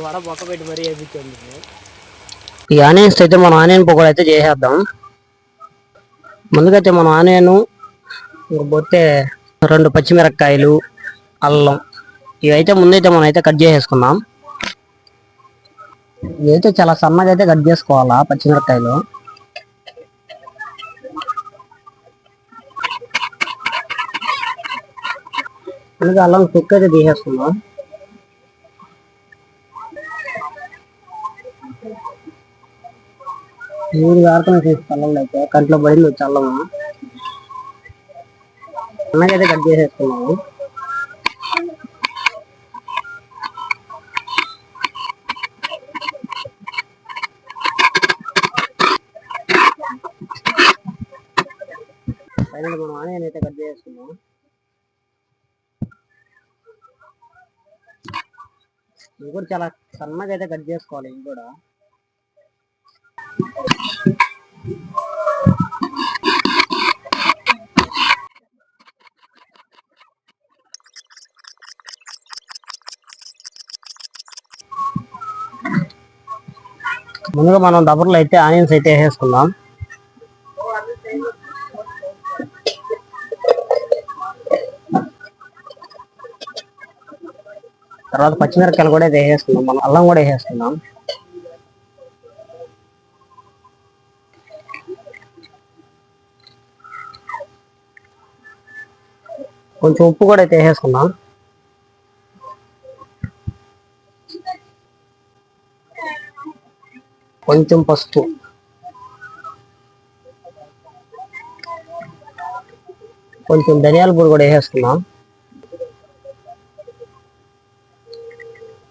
వడ బొక్క పెట్టి మరీ వేయించండి. ఈ ఆనియన్స్ అయితే మనం ఆనియన్ పకోడీ అయితే చేసేద్దాం. ముందుకైతే మనం ఆనియన్ పోతే 2 పచ్చిమిరపకాయలు, అల్లం ఇవైతే ముందైతే మనం అయితే కట్ చేసేసుకున్నాం. ఇవైతే చాలా సన్నగా అయితే కట్ చేసుకోవాలా పచ్చిమిరపకాయలు. ముందుగా అల్లం కుక్ అయితే తీసేసుకున్నాం. మూడు వారతం చేసి అల్లం అయితే కంట్లో పడింది వచ్చి అల్లము సన్నగైతే కట్ చేసేసుకున్నాము. పైన మనం ఆనియన్ అయితే కట్ చేసుకున్నాం. ఇది కూడా చాలా సన్నగా అయితే కట్ చేసుకోవాలి. ఇది కూడా ముందుగా మనం దబర్లో అయితే ఆనియన్స్ అయితే వేసేసుకుందాం. తర్వాత పచ్చిమిరపకాయలు కూడా అయితే వేసేసుకుందాం. మనం అల్లం కూడా వేసేసుకుందాం. కొంచెం ఉప్పు కూడా అయితే వేసేసుకుందాం. కొంచెం పసుపు, కొంచెం ధనియాల పొడి కూడా వేసేసుకుందాం.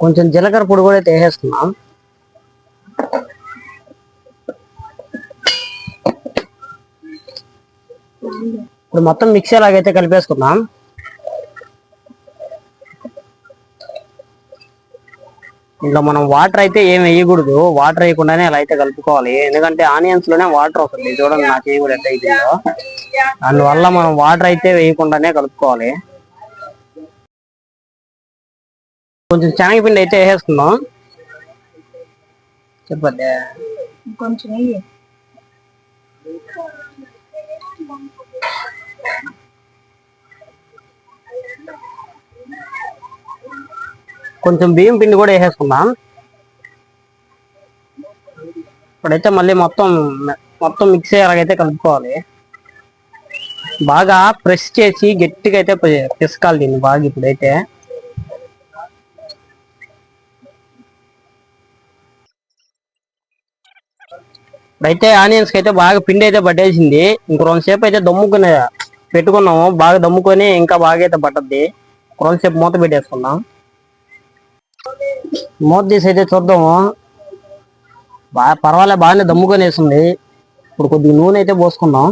కొంచెం జీలకర్ర పొడి కూడా అయితే వేసేసుకుందాం. ఇప్పుడు మొత్తం మిక్సీ లాగైతే కలిపేసుకుందాం. ఇంట్లో మనం వాటర్ అయితే ఏం వేయకూడదు. వాటర్ వేయకుండానే అలా అయితే కలుపుకోవాలి. ఎందుకంటే ఆనియన్స్ లోనే వాటర్ వస్తుంది. చూడండి నా చేయి కూడా ఎట్లా అయిపోయిందో. అందువల్ల మనం వాటర్ అయితే వేయకుండానే కలుపుకోవాలి. కొంచెం శనగపిండి అయితే వేసేసుకుందాం. చెప్పండి కొంచెం కొంచెం బియ్యం పిండి కూడా వేసేసుకుందాం. ఇప్పుడైతే మళ్ళీ మొత్తం మిక్స్ అయ్యేలాగైతే కలుపుకోవాలి. బాగా ప్రెస్ చేసి గట్టిగా అయితే పిసకాలి దీన్ని బాగా. ఇప్పుడైతే ఆనియన్స్ కి అయితే బాగా పిండి అయితే పట్టేసింది. ఇంకో 2 సేపు అయితే దమ్ముకునే పెట్టుకున్నాము. బాగా దమ్ముకొని ఇంకా బాగా అయితే పట్టద్ది. 2 సేపు మూత పెట్టేసుకుందాం. మూత తీసి అయితే చూద్దాము. పర్వాలే బాగానే దమ్ముకొని వేస్తుంది. ఇప్పుడు కొద్దిగా నూనె అయితే పోసుకుందాం.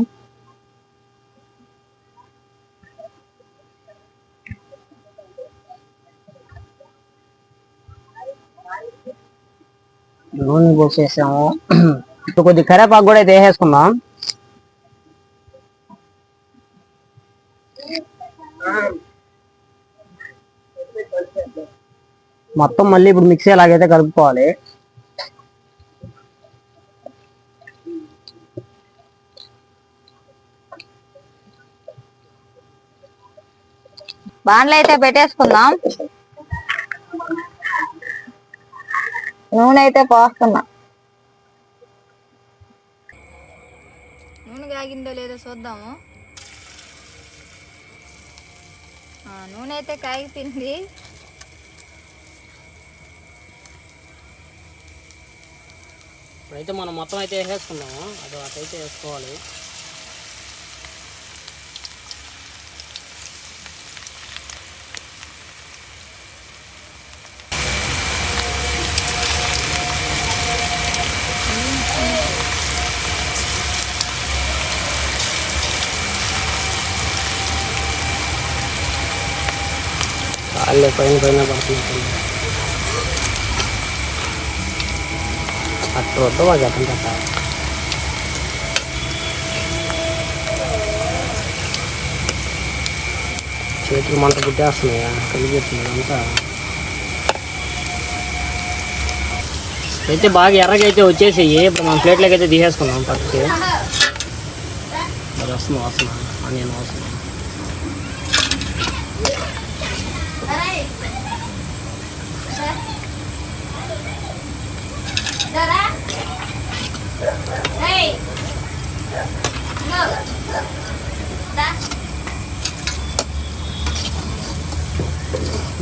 నూనె పోసేసాము. ఇప్పుడు కొద్దిగా కరివేపాకు కూడా అయితే వేసేసుకుందాం. మొత్తం మళ్ళీ ఇప్పుడు మిక్సీ లాగైతే కలుపుకోవాలి. బాండ్లు అయితే పెట్టేసుకుందాం. నూనె అయితే పోస్తున్నా. నూనె కాగిందో లేదో చూద్దాము. నూనె అయితే కాగిపోయింది. ఇప్పుడైతే మనం మొత్తం అయితే వేసేసుకున్నాము. అది అటైతే వేసుకోవాలి. అల్లే పైన పడుతున్నట్టు అట్టు వద్దు మాకు ఎట్టంట. చేతులు మంట పుట్టేస్తున్నాయా కలిగిస్తుంది అంతా అయితే బాగా ఎర్రగా అయితే వచ్చేసాయి. ఇప్పుడు మనం ప్లేట్లోకి అయితే తీసేసుకున్నాం పక్కకి. మరి వస్తుంది వాసన ఆనియన్ వాసన.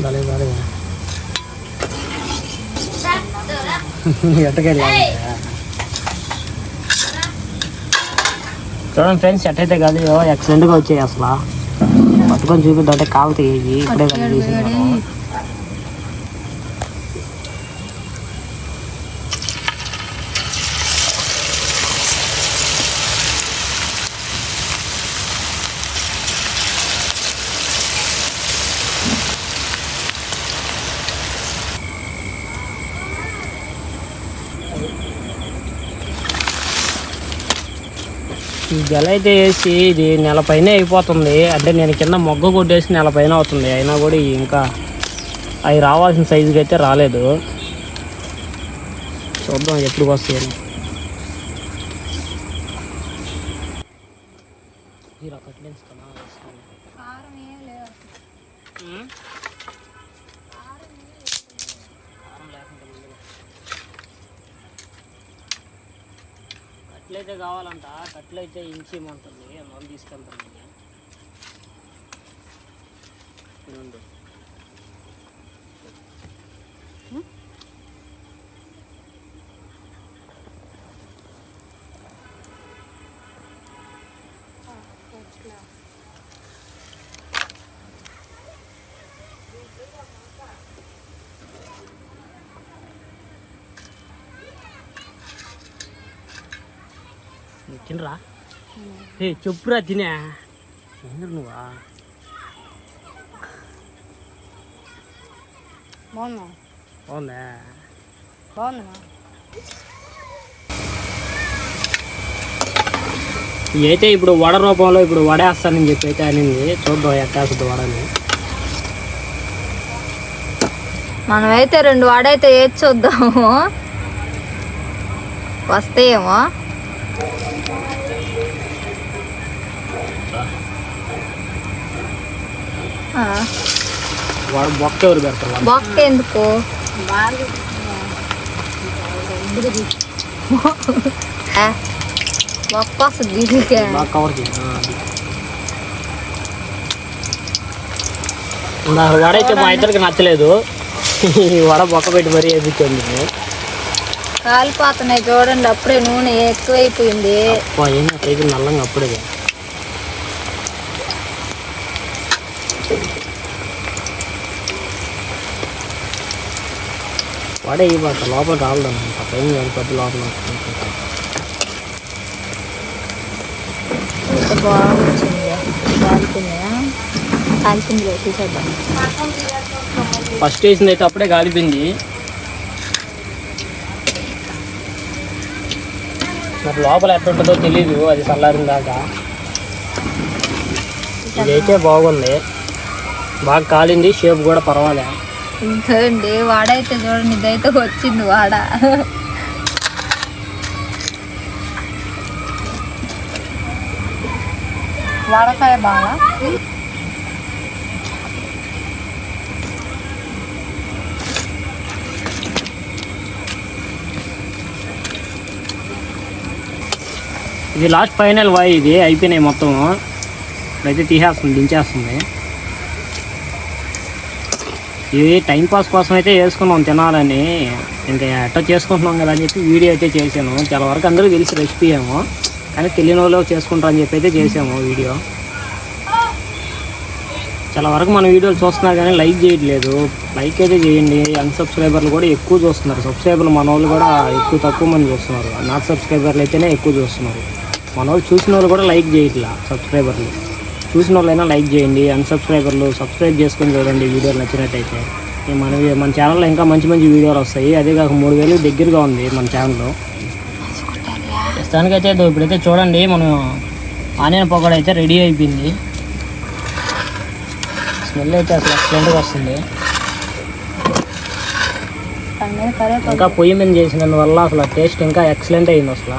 భలే భలే ఎట్టకెళ్ళి చూడండి ఫ్రెండ్స్, ఎట్టయితే కాదు ఎక్సలెంట్గా వచ్చాయి. అసలు పట్టుకొని చూపిద్దంటే కావుతాయి ఇప్పుడే కదా తీసినాను. ఈ గెల అయితే వేసి ఇది నెల పైన అయిపోతుంది. అంటే నేను కింద మొగ్గ కొట్టేసి నెల పైన అవుతుంది. అయినా కూడా ఇంకా అవి రావాల్సిన సైజుకి అయితే రాలేదు. చూద్దాం ఎప్పుడు వస్తాయని. కట్లయితే కావాలంట, కట్లయితే ఇంచి ఏమంటుంది అందులో తీసుకెళ్తాను. తినరా చెప్పురా తినే నువ్వా బాగుందా అయితే ఇప్పుడు వడ రూపంలో ఇప్పుడు వడేస్తానని చెప్పి అయితే అనింది. చూద్దాం ఎక్కేస్తుంది వడని. మనమైతే 2 వడైతే వేసి చూద్దాము వస్తాయేమో. వాడు బొక్క ఎవరు పెడతారు? బొక్క ఎందుకు? బొక్క వస్తుంది బాగా కవర్ వడ అయితే మా ఇద్దరికి నచ్చలేదు. వడ బొక్క పెట్టి మరీ ఎదుగుతుంది. కాలిపోతున్నాయి చూడండి, అప్పుడే నూనె ఎక్కువైపోయింది. ఏం నల్లంగా అప్పుడే వడ ఇవ్వట లోపల రావడం పైన పెద్ద లోపల ఫస్ట్ వేసింది అయితే అప్పుడే కాలిపోయింది. మరి లోపల ఎట్లుంటుందో తెలీదు, అది చల్లారిన దాకా. ఇదైతే బాగుంది, బాగా కాలింది, షేప్ కూడా పర్వాలే. ఇంకండి వాడ అయితే చూడండి, ఇదైతే వచ్చింది వాడ. వాడకాయ బాగా ఇది లాస్ట్ ఫైనల్ వాయి. ఇది అయిపోయినాయి మొత్తం. ఇప్పుడైతే తీసేస్తుంది, దించేస్తుంది. ఇది టైంపాస్ కోసం అయితే వేసుకున్నాం తినాలని. ఇంకా ఎట్టో చేసుకుంటున్నాం కదా అని చెప్పి వీడియో అయితే చేసాను. చాలా వరకు అందరూ తెలిసి రెసిపీ ఏమో, కానీ తెలియని వాళ్ళు చేసుకుంటారని చెప్పి అయితే చేసాము వీడియో. చాలా వరకు మన వీడియోలు చూస్తున్నారు కానీ లైక్ చేయట్లేదు. లైక్ అయితే చేయండి. అన్సబ్స్క్రైబర్లు కూడా ఎక్కువ చూస్తున్నారు. సబ్స్క్రైబర్లు మన వాళ్ళు కూడా తక్కువ మంది చూస్తున్నారు. నాట్ సబ్స్క్రైబర్లు అయితేనే ఎక్కువ చూస్తున్నారు. మన వాళ్ళు చూసిన వాళ్ళు కూడా లైక్ చేయట్లా. సబ్స్క్రైబర్లు చూసిన వాళ్ళైనా లైక్ చేయండి. అన్సబ్స్క్రైబర్లు సబ్స్క్రైబ్ చేసుకొని చూడండి వీడియోలు నచ్చినట్టయితే. మన ఛానల్లో ఇంకా మంచి మంచి వీడియోలు వస్తాయి. అదే కాక 3000 దగ్గరగా ఉంది మన ఛానల్లో. ప్రస్తుతానికైతే ఇప్పుడైతే చూడండి, మనం ఆనియన్ పకోడా అయితే రెడీ అయిపోయింది. స్మెల్ అయితే అసలు ఎక్సలెంట్గా వస్తుంది. దాని మీద కరివేపాకు ఇంకా పొయ్యి మీద చేసినందువల్ల అసలు టేస్ట్ ఇంకా ఎక్సలెంట్ అయింది అసలు.